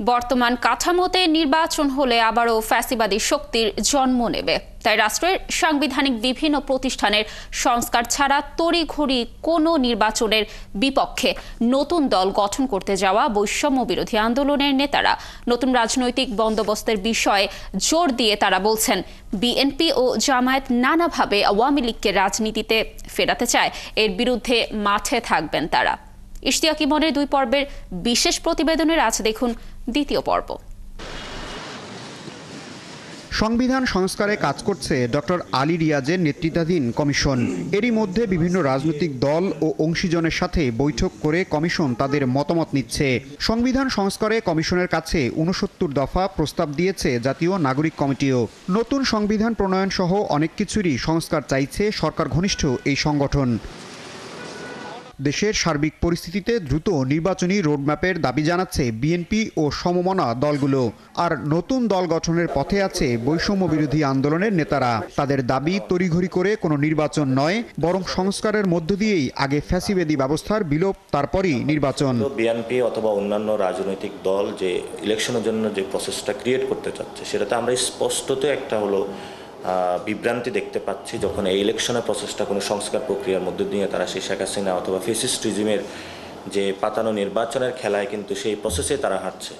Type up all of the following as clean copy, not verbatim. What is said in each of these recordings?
বর্তমান কাঠামোতে নির্বাচন হলে আবারও ফ্যাসিবাদী শক্তির জন্ম নেবে। তাই রাষ্ট্রের সাংবিধানিক বিভিন্ন প্রতিষ্ঠানের সংস্কার ছাড়া তড়িঘড়ি কোনো নির্বাচনের বিপক্ষে নতুন দল গঠন করতে যাওয়া বৈষম্য বিরোধী আন্দোলনের নেতারা নতুন রাজনৈতিক বন্দোবস্তের বিষয়ে জোর দিয়ে তারা বলছেন, বিএনপি ও জামায়াত নানাভাবে আওয়ামী লীগকে রাজনীতিতে ফেরাতে চায়, এর বিরুদ্ধে মাঠে থাকবেন তারা। ইশতিয়াক ইমনের 2 পর্বের বিশেষ প্রতিবেদনের আজ দেখুন দ্বিতীয় পর্ব। সংবিধান সংস্কারে কাজ করছে ডক্টর আলী রিয়াজের নেতৃত্বাধীন কমিশন। এরই মধ্যে বিভিন্ন রাজনৈতিক দল ও অংশীজনের সাথে বৈঠক করে কমিশন তাদের মতামত নিচ্ছে। সংবিধান সংস্কারে কমিশনের কাছে 69 দফা প্রস্তাব দিয়েছে জাতীয় নাগরিক কমিটিও। নতুন সংবিধান প্রণয়ন সহ অনেক কিছুরই সংস্কার চাইছে সরকার ঘনিষ্ঠ এই সংগঠন। দেশের সার্বিক পরিস্থিতিতে দ্রুত নির্বাচনী রোডম্যাপের দাবি জানাচ্ছে বিএনপি ও সমমনা দলগুলো। আর নতুন দল গঠনের পথে আছে বৈষম্য বিরোধী আন্দোলনের নেতারা। তাদের দাবি তড়িঘড়ি করে কোনো নির্বাচন নয়, বরং সংস্কারের মধ্য দিয়েই আগে ফ্যাসিবাদী ব্যবস্থার বিলোপ, তারপরই নির্বাচন। বিএনপি অথবা অন্যান্য রাজনৈতিক দল যে ইলেকশনের জন্য যে প্রসেসটা ক্রিয়েট করতে চাচ্ছে, সেটাতে আমরা স্পষ্টত একটা হলো বিভ্রান্তি দেখতে পাচ্ছি। যখন এই ইলেকশনের প্রসেসটা কোনো সংস্কার প্রক্রিয়ার মধ্যে দিয়ে তারা সেই শেখ হাসিনা অথবা ফ্যাসিস্ট রিজিমের যে পাতানো নির্বাচনের খেলায় কিন্তু সেই প্রসেসে তারা হাঁটছে।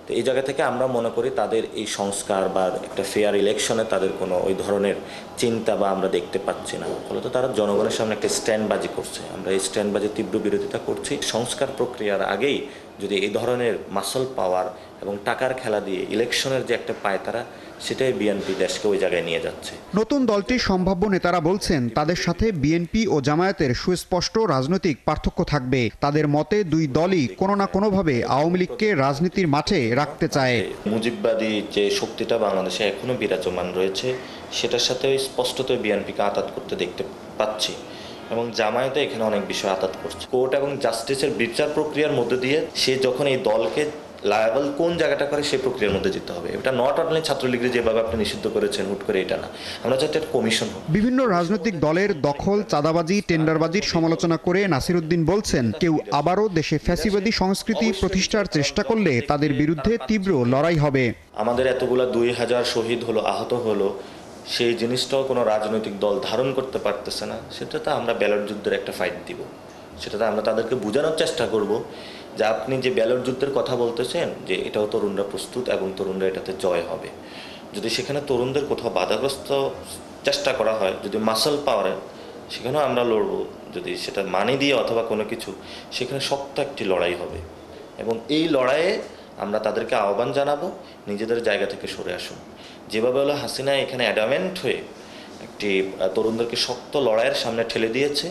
তো এই জায়গা থেকে আমরা মনে করি তাদের এই সংস্কার বা একটা ফেয়ার ইলেকশনে তাদের কোনো ওই ধরনের চিন্তা বা আমরা দেখতে পাচ্ছি না। ফলত তারা জনগণের সামনে একটা স্ট্যান্ডবাজি করছে। আমরা এই স্ট্যান্ডবাজির তীব্র বিরোধিতা করছি। সংস্কার প্রক্রিয়ার আগেই যদি এই ধরনের মাসল পাওয়ার এবং টাকার খেলা দিয়ে ইলেকশনের যে একটা পায়তারা, সেটাই বিএনপি দেশকে ওই জায়গায় নিয়ে যাচ্ছে। নতুন দলটির সম্ভাব্য নেতারা বলছেন, তাদের সাথে বিএনপি ও জামায়াতের সুস্পষ্ট রাজনৈতিক পার্থক্য থাকবে। তাদের মতে দুই দলই কোনো না কোনোভাবে আওয়ামী লীগকে রাজনীতির মাঠে রাখতে চায়। মুজিববাদী যে শক্তিটা বাংলাদেশে এখনো বিরাজমান রয়েছে, সেটার সাথে স্পষ্টত বিএনপিকে আঘাত করতে দেখতে পাচ্ছি এবং জামায়াতে এখানে অনেক বিষয় আঘাত করছে। কোর্ট এবং জাস্টিসের বিচার প্রক্রিয়ার মধ্যে দিয়ে সে যখন এই দলকে লায়াবল কোন জায়গাটা করে সেই প্রক্রিয়ার মধ্যে যেতে হবে। এটা নট অনলি ছাত্রলীগের যেভাবে আপনি নিষিদ্ধ করেছেন হুট করে, এটা না। আমরা চাই একটা কমিশন হোক। বিভিন্ন রাজনৈতিক দলের দখল, চাঁদাবাজি, টেন্ডারবাজির সমালোচনা করে নাসিরউদ্দিন বলছেন, কেউ আবারও দেশে ফ্যাসিবাদী সংস্কৃতি প্রতিষ্ঠার চেষ্টা করলে তাদের বিরুদ্ধে তীব্র লড়াই হবে। আমাদের এতগুলা 2000 শহীদ হলো, আহত হলো, সেই জিনিসটাও কোনো রাজনৈতিক দল ধারণ করতে পারতেছে না। সেটাতে আমরা ব্যালট যুদ্ধের একটা ফাইট দিব। সেটাতে আমরা তাদেরকে বোঝানোর চেষ্টা করব যে আপনি যে ব্যালট যুদ্ধের কথা বলতেছেন, যে এটাও তরুণরা প্রস্তুত এবং তরুণরা এটাতে জয় হবে। যদি সেখানে তরুণদের কোথাও বাধাগ্রস্ত চেষ্টা করা হয়, যদি মাসল পাওয়ারে, সেখানেও আমরা লড়বো। যদি সেটা মানি দিয়ে অথবা কোনো কিছু, সেখানে শক্ত একটি লড়াই হবে এবং এই লড়াইয়ে আমরা তাদেরকে আহ্বান জানাবো, নিজেদের জায়গা থেকে সরে আসুন। যেভাবে হলো হাসিনা এখানে অ্যাডামেন্ট হয়ে একটি তরুণদেরকে শক্ত লড়াইয়ের সামনে ঠেলে দিয়েছে,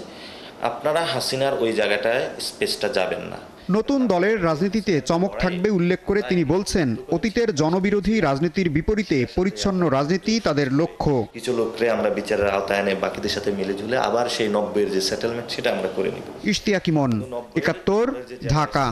আপনারা হাসিনার ওই জায়গাটায় স্পেসটা যাবেন না। নতুন দলের রাজনীতিতে চমক থাকবে উল্লেখ করে তিনি বলছেন, অতীতের জনবিরোধী রাজনীতির বিপরীতে পরিচ্ছন্ন রাজনীতি তাদের লক্ষ্য। কিছু লোকরে আমরা বিচারের আওতায় এনে বাকিদের সাথে মিলে ঝুলে আবার সেই 90-এর যে সেটেলমেন্ট, সেটা আমরা করে নিব। ইশতিয়াক ইমন, 71, ঢাকা।